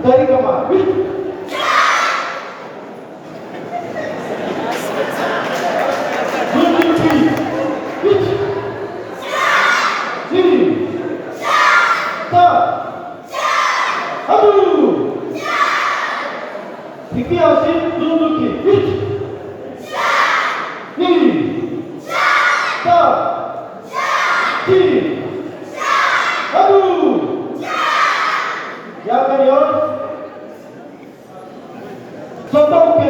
左構え。引き足続き1、2、3、やめるよ。外 OK。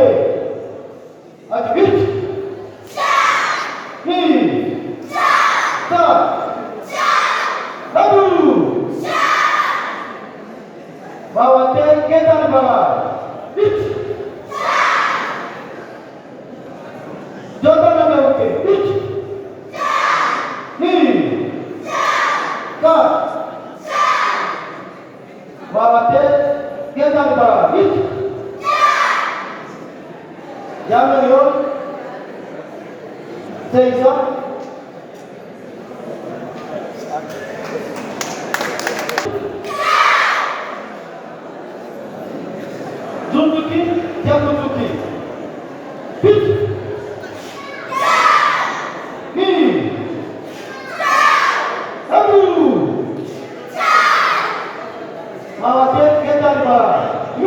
あと1、2、3、回って下段の場合。1、上段の場合 OK。1、2、3、回って下段の場合。1、やめるよ。正座。順突き、逆突き。1、2、3、回って下段の場合。1、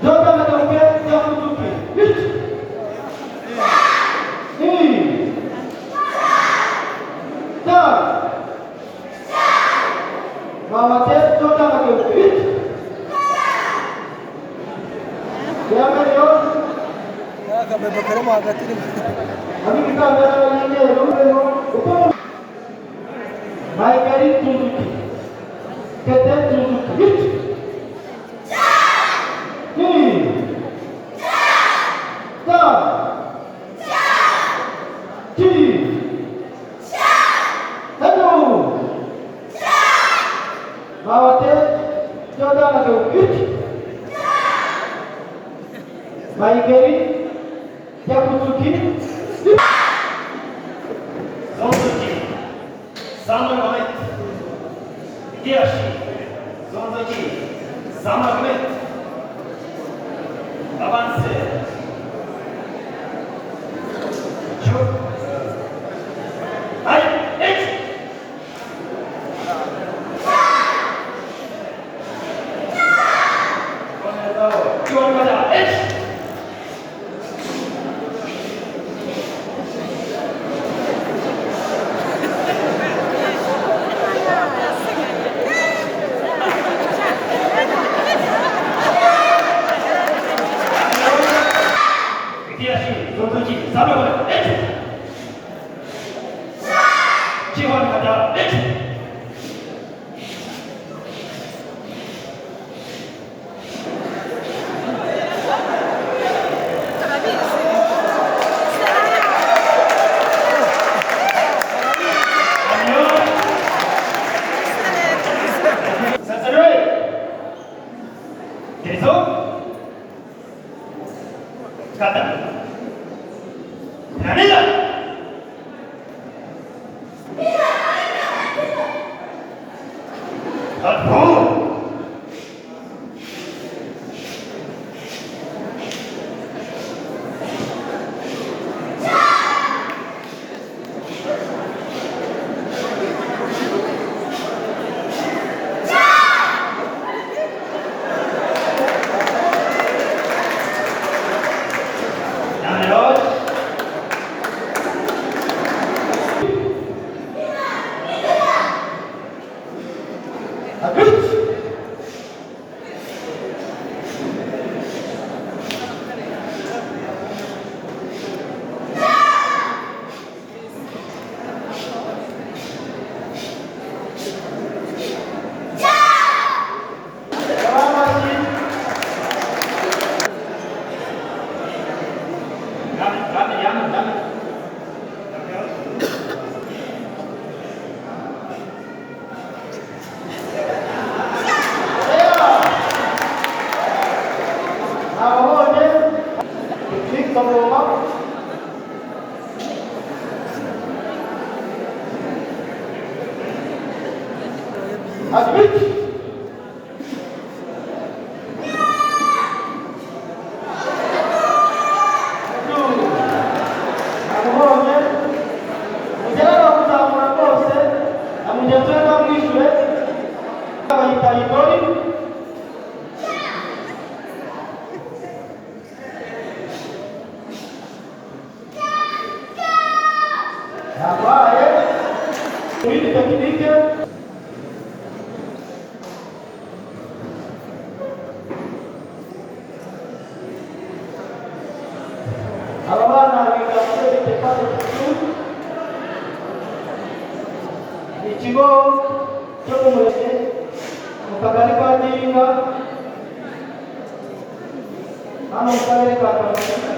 上段の時計、逆突き。1、2、3、回って上段の時計。1、やめるよ。Kami kita ada ini rumah baik dari tunjuki, kita tunjuki, ini, tak, ci, satu, bawa teh, jodoh lagi, baik dari yang tunjuki. その時3の前右足その時3の目アバンスシュはい1決まりました1その時3秒前地方の方何だ bayita idori. Yabaye muri tekinike aba bana biga muri teknikale ni ikigo cyo mu murenge mu kagari ka Gihinga hano mu karere ka Kamonyi.